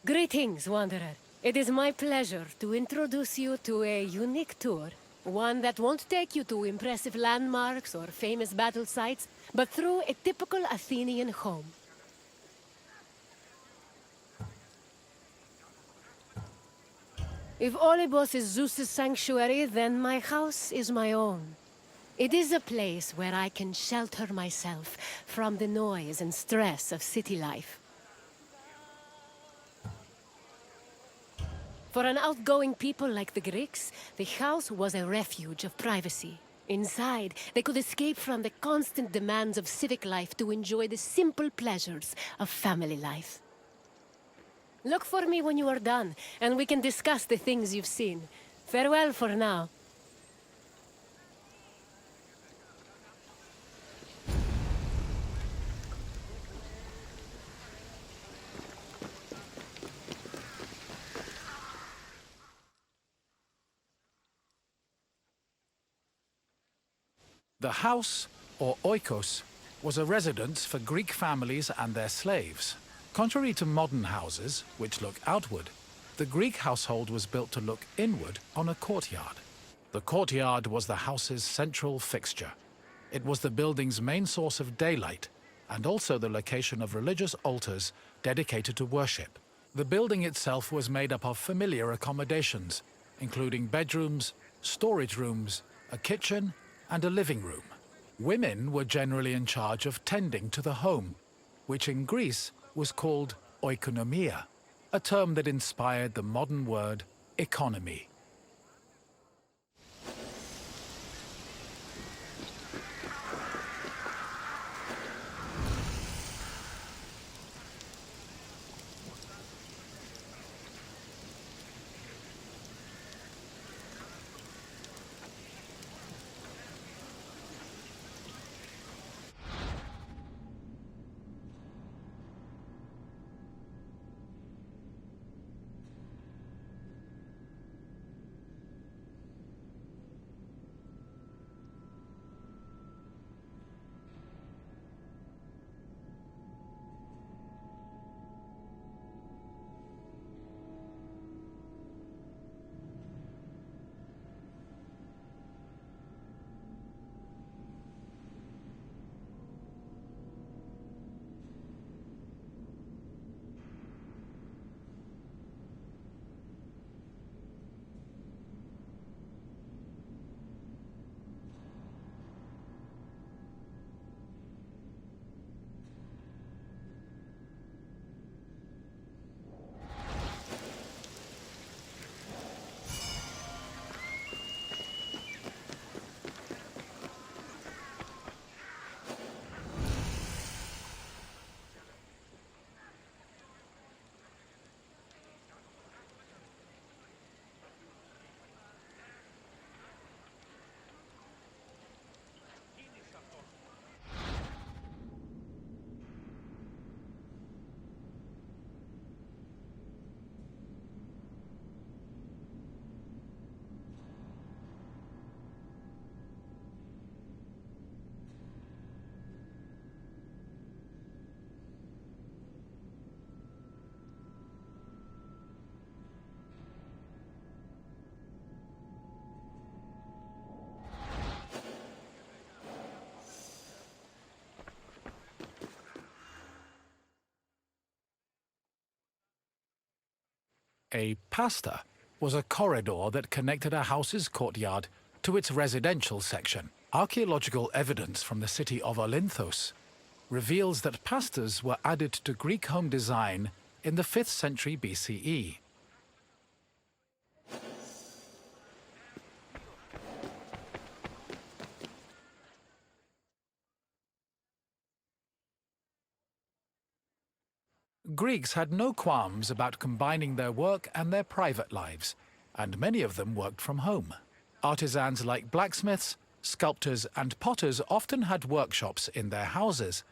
Greetings, Wanderer. It is my pleasure to introduce you to a unique tour. One that won't take you to impressive landmarks or famous battle sites, but through a typical Athenian home. If Olympus is Zeus's sanctuary, then my house is my own. It is a place where I can shelter myself from the noise and stress of city life. For an outgoing people like the Greeks, the house was a refuge of privacy. Inside, they could escape from the constant demands of civic life to enjoy the simple pleasures of family life. Look for me when you are done, and we can discuss the things you've seen. Farewell for now. The house, or oikos, was a residence for Greek families and their slaves. Contrary to modern houses, which look outward, the Greek household was built to look inward on a courtyard. The courtyard was the house's central fixture. It was the building's main source of daylight, and also the location of religious altars dedicated to worship. The building itself was made up of familiar accommodations, including bedrooms, storage rooms, a kitchen, and a living room. Women were generally in charge of tending to the home, which in Greece was called oikonomia, a term that inspired the modern word economy. A pasta was a corridor that connected a house's courtyard to its residential section. Archaeological evidence from the city of Olynthos reveals that pastas were added to Greek home design in the 5th century BCE. Greeks had no qualms about combining their work and their private lives, and many of them worked from home. Artisans like blacksmiths, sculptors, and potters often had workshops in their houses.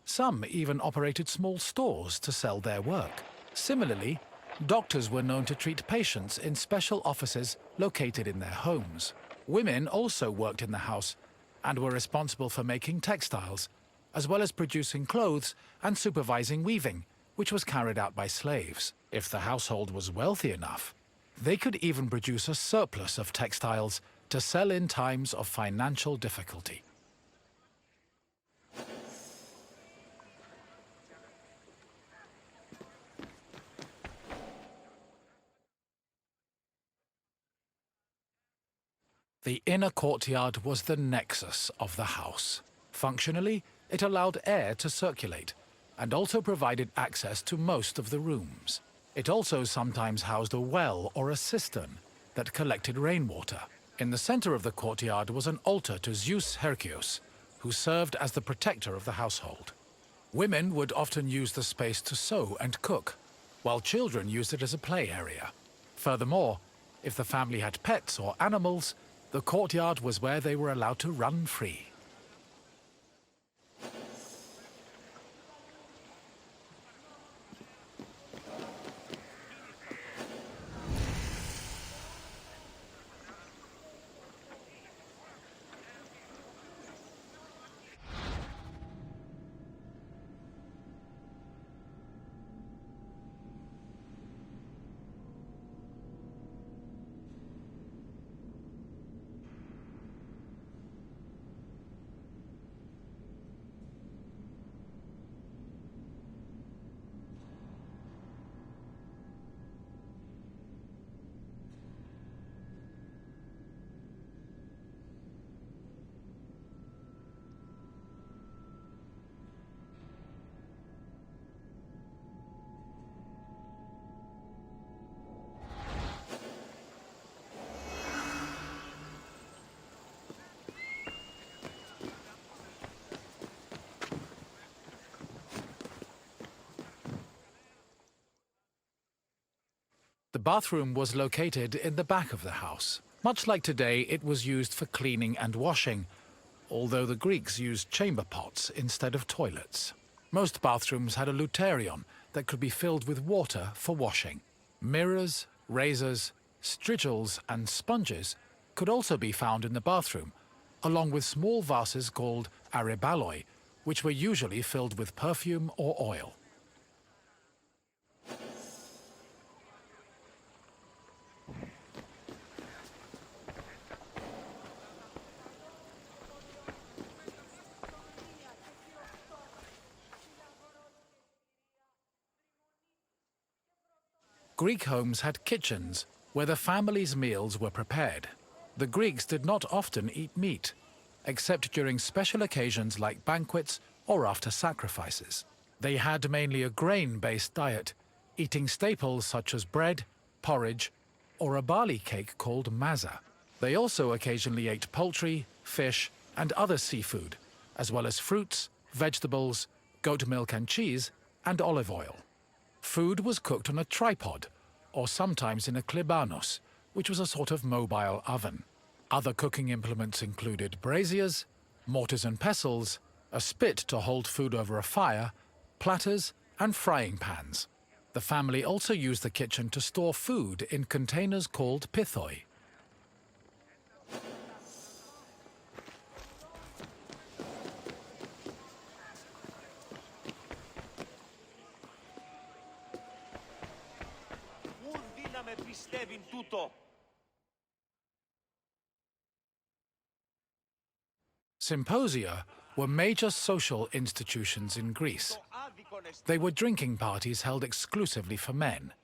Some even operated small stores to sell their work. Similarly, doctors were known to treat patients in special offices located in their homes. Women also worked in the house and were responsible for making textiles, as well as producing clothes and supervising weaving, which was carried out by slaves. If the household was wealthy enough, they could even produce a surplus of textiles to sell in times of financial difficulty. The inner courtyard was the nexus of the house. Functionally, it allowed air to circulate and also provided access to most of the rooms. It also sometimes housed a well or a cistern that collected rainwater. In the center of the courtyard was an altar to Zeus Hercules, who served as the protector of the household. Women would often use the space to sew and cook, while children used it as a play area. Furthermore, if the family had pets or animals, the courtyard was where they were allowed to run free. The bathroom was located in the back of the house. Much like today, it was used for cleaning and washing, although the Greeks used chamber pots instead of toilets. Most bathrooms had a luterion that could be filled with water for washing. Mirrors, razors, strigils, and sponges could also be found in the bathroom, along with small vases called arebaloi, which were usually filled with perfume or oil. Greek homes had kitchens where the family's meals were prepared. The Greeks did not often eat meat, except during special occasions like banquets or after sacrifices. They had mainly a grain-based diet, eating staples such as bread, porridge, or a barley cake called maza. They also occasionally ate poultry, fish, and other seafood, as well as fruits, vegetables, goat milk and cheese, and olive oil. Food was cooked on a tripod, or sometimes in a klebanos, which was a sort of mobile oven. Other cooking implements included braziers, mortars and pestles, a spit to hold food over a fire, platters, and frying pans. The family also used the kitchen to store food in containers called pithoi. Symposia were major social institutions in Greece. They were drinking parties held exclusively for men.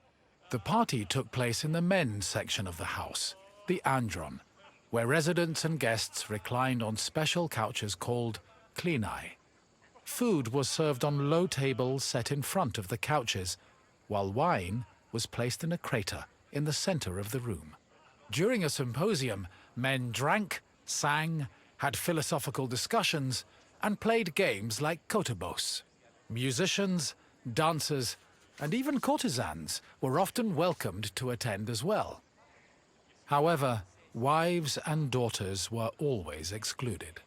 The party took place in the men's section of the house, the andron, where residents and guests reclined on special couches called klinai. Food was served on low tables set in front of the couches, while wine was placed in a crater in the center of the room. During a symposium, men drank, sang, had philosophical discussions, and played games like kotobos. Musicians, dancers, and even courtesans were often welcomed to attend as well. However, wives and daughters were always excluded.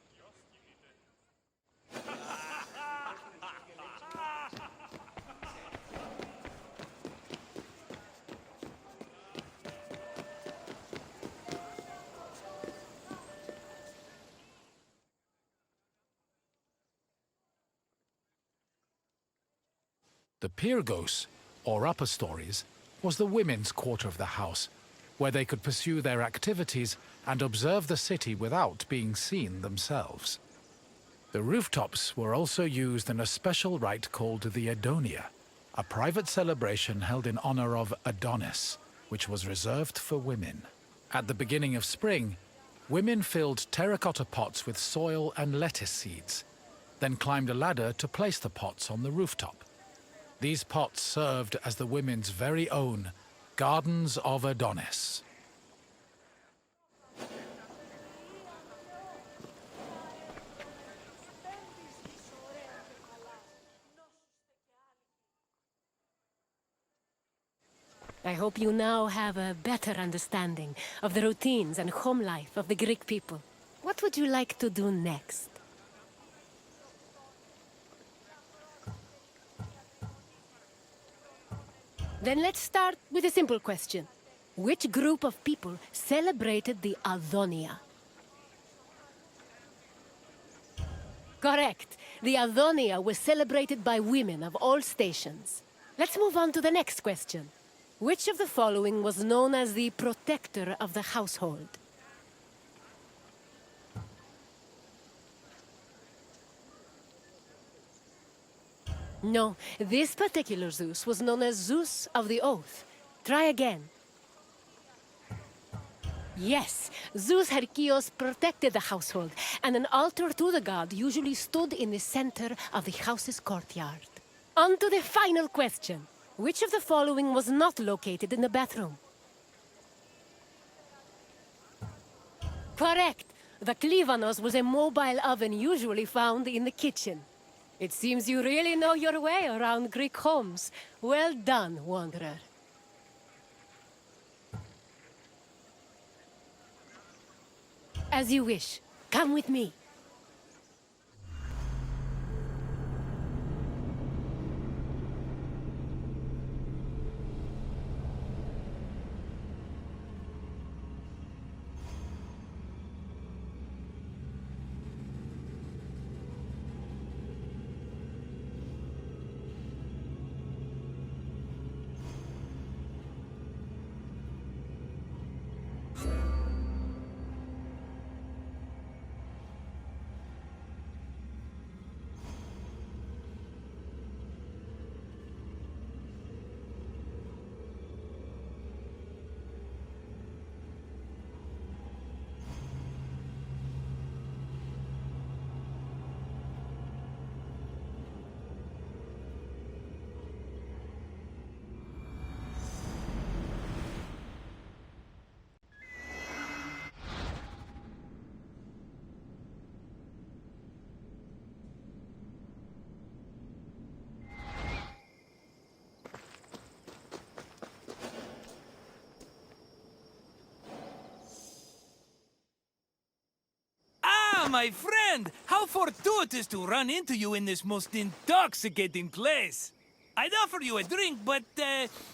The Pyrgos, or upper stories, was the women's quarter of the house, where they could pursue their activities and observe the city without being seen themselves. The rooftops were also used in a special rite called the Adonia, a private celebration held in honor of Adonis, which was reserved for women. At the beginning of spring, women filled terracotta pots with soil and lettuce seeds, then climbed a ladder to place the pots on the rooftop. These pots served as the women's very own Gardens of Adonis. I hope you now have a better understanding of the routines and home life of the Greek people. What would you like to do next? Then let's start with a simple question. Which group of people celebrated the Adonia? Correct. The Adonia was celebrated by women of all stations. Let's move on to the next question. Which of the following was known as the protector of the household? No, this particular Zeus was known as Zeus of the Oath. Try again. Yes, Zeus Herkios protected the household, and an altar to the god usually stood in the center of the house's courtyard. On to the final question. Which of the following was not located in the bathroom? Correct. The Klivanos was a mobile oven usually found in the kitchen. It seems you really know your way around Greek homes. Well done, wanderer. As you wish. Come with me. My friend! How fortuitous to run into you in this most intoxicating place! I'd offer you a drink, but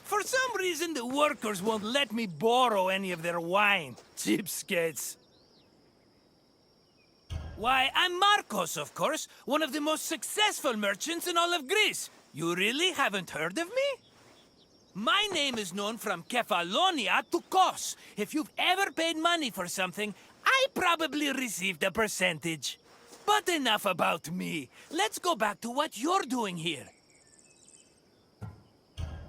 for some reason the workers won't let me borrow any of their wine. Cheapskates. Why, I'm Marcos, of course, one of the most successful merchants in all of Greece. You really haven't heard of me? My name is known from Kefalonia to Kos. If you've ever paid money for something, I probably received a percentage. But enough about me. Let's go back to what you're doing here.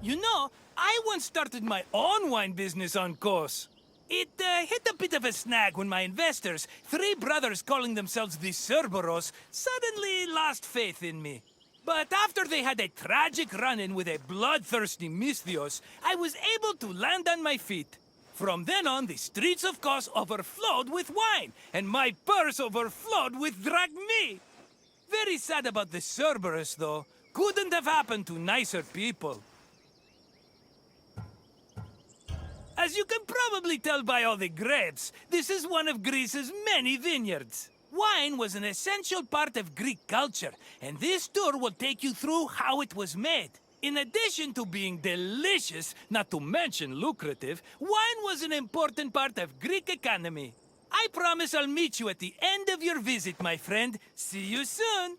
You know, I once started my own wine business on Kos. It hit a bit of a snag when my investors, three brothers calling themselves the Cerberos, suddenly lost faith in me. But after they had a tragic run-in with a bloodthirsty Misthios, I was able to land on my feet. From then on, the streets of Kos overflowed with wine, and my purse overflowed with drachmi. Very sad about the Cerberus, though. Couldn't have happened to nicer people. As you can probably tell by all the grapes, this is one of Greece's many vineyards. Wine was an essential part of Greek culture, and this tour will take you through how it was made. In addition to being delicious, not to mention lucrative, wine was an important part of Greek economy. I promise I'll meet you at the end of your visit, my friend. See you soon!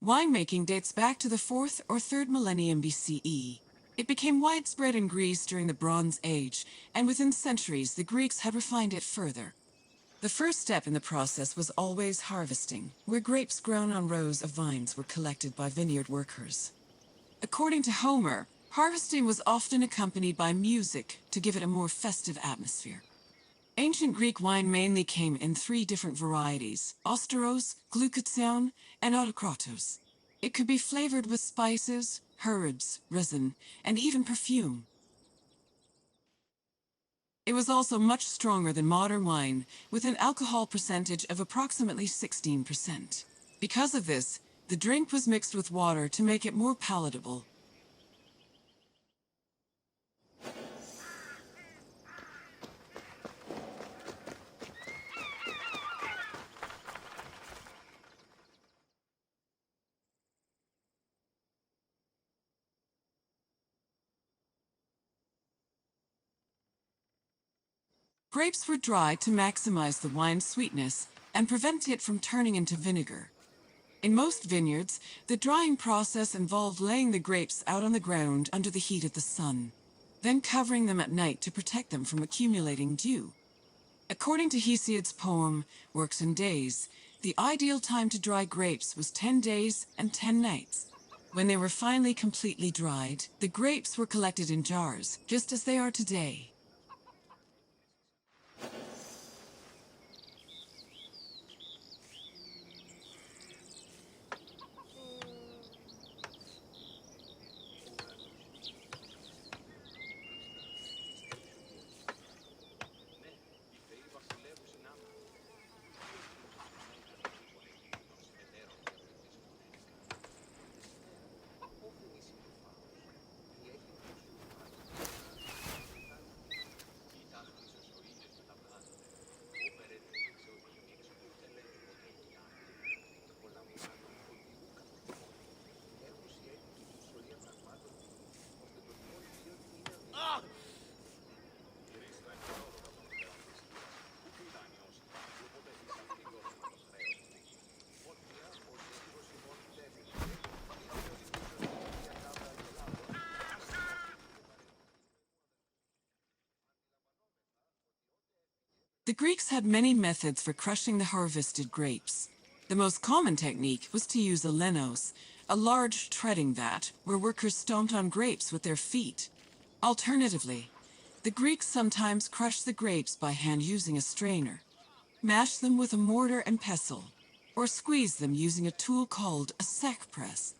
Winemaking dates back to the 4th or 3rd millennium BCE. It became widespread in Greece during the Bronze Age, and within centuries the Greeks had refined it further. The first step in the process was always harvesting, where grapes grown on rows of vines were collected by vineyard workers. According to Homer, harvesting was often accompanied by music to give it a more festive atmosphere. Ancient Greek wine mainly came in 3 different varieties: Osteros, Glucation, and Autokratos. It could be flavored with spices, herbs, resin, and even perfume. It was also much stronger than modern wine, with an alcohol percentage of approximately 16%. Because of this, the drink was mixed with water to make it more palatable. Grapes were dried to maximize the wine's sweetness and prevent it from turning into vinegar. In most vineyards, the drying process involved laying the grapes out on the ground under the heat of the sun, then covering them at night to protect them from accumulating dew. According to Hesiod's poem, Works and Days, the ideal time to dry grapes was 10 days and 10 nights. When they were finally completely dried, the grapes were collected in jars, just as they are today. The Greeks had many methods for crushing the harvested grapes. The most common technique was to use a lenos, a large treading vat where workers stomped on grapes with their feet. Alternatively, the Greeks sometimes crushed the grapes by hand using a strainer, mashed them with a mortar and pestle, or squeezed them using a tool called a sack press.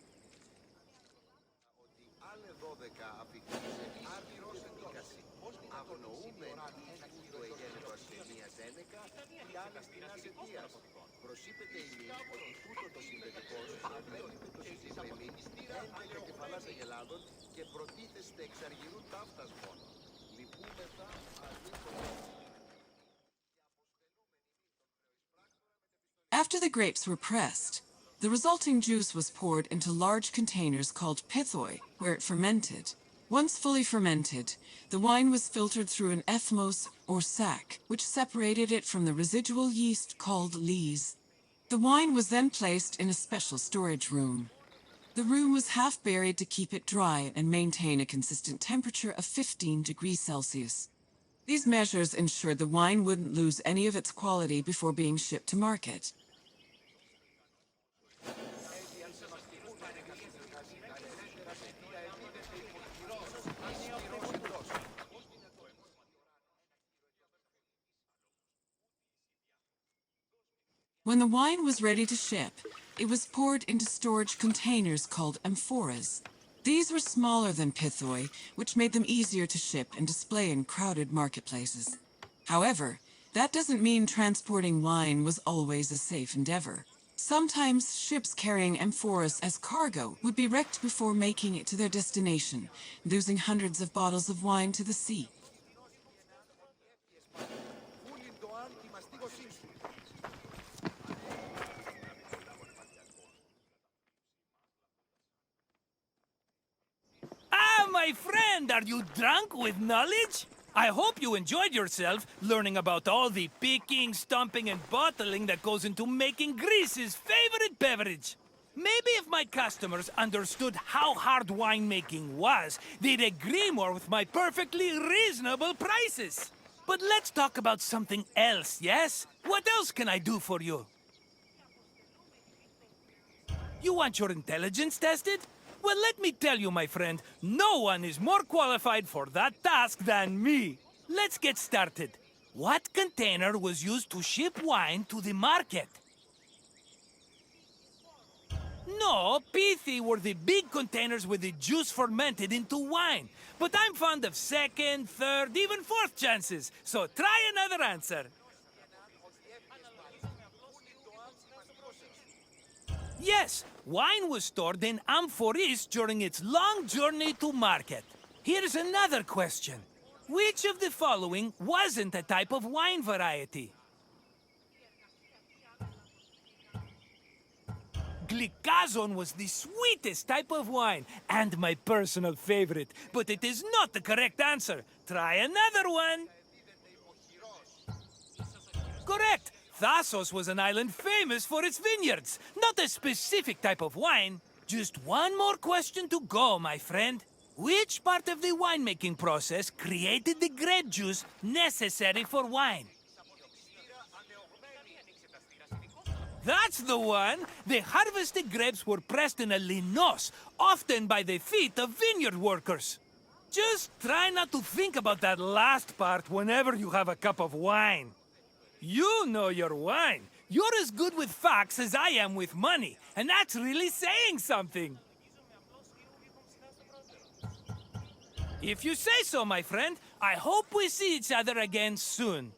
After the grapes were pressed, the resulting juice was poured into large containers called pithoi, where it fermented. Once fully fermented, the wine was filtered through an ethmos or sack, which separated it from the residual yeast called lees. The wine was then placed in a special storage room. The room was half buried to keep it dry and maintain a consistent temperature of 15 degrees Celsius. These measures ensured the wine wouldn't lose any of its quality before being shipped to market. When the wine was ready to ship, it was poured into storage containers called amphoras. These were smaller than pithoi, which made them easier to ship and display in crowded marketplaces. However, that doesn't mean transporting wine was always a safe endeavor. Sometimes ships carrying amphoras as cargo would be wrecked before making it to their destination, losing hundreds of bottles of wine to the sea. Ah, my friend, are you drunk with knowledge? I hope you enjoyed yourself learning about all the picking, stomping, and bottling that goes into making Greece's favorite beverage. Maybe if my customers understood how hard winemaking was, they'd agree more with my perfectly reasonable prices. But let's talk about something else, yes? What else can I do for you? You want your intelligence tested? Well, let me tell you, my friend, no one is more qualified for that task than me. Let's get started. What container was used to ship wine to the market? No, pithy were the big containers with the juice fermented into wine. But I'm fond of second, third, even fourth chances. So try another answer. Yes, wine was stored in amphoras during its long journey to market. Here's another question. Which of the following wasn't a type of wine variety? Glicazon was the sweetest type of wine, and my personal favorite. But it is not the correct answer. Try another one. Correct. Thasos was an island famous for its vineyards, not a specific type of wine. Just one more question to go, my friend. Which part of the winemaking process created the grape juice necessary for wine? That's the one! The harvested grapes were pressed in a linos, often by the feet of vineyard workers. Just try not to think about that last part whenever you have a cup of wine. You know your wine. You're as good with facts as I am with money, and that's really saying something. If you say so, my friend, I hope we see each other again soon.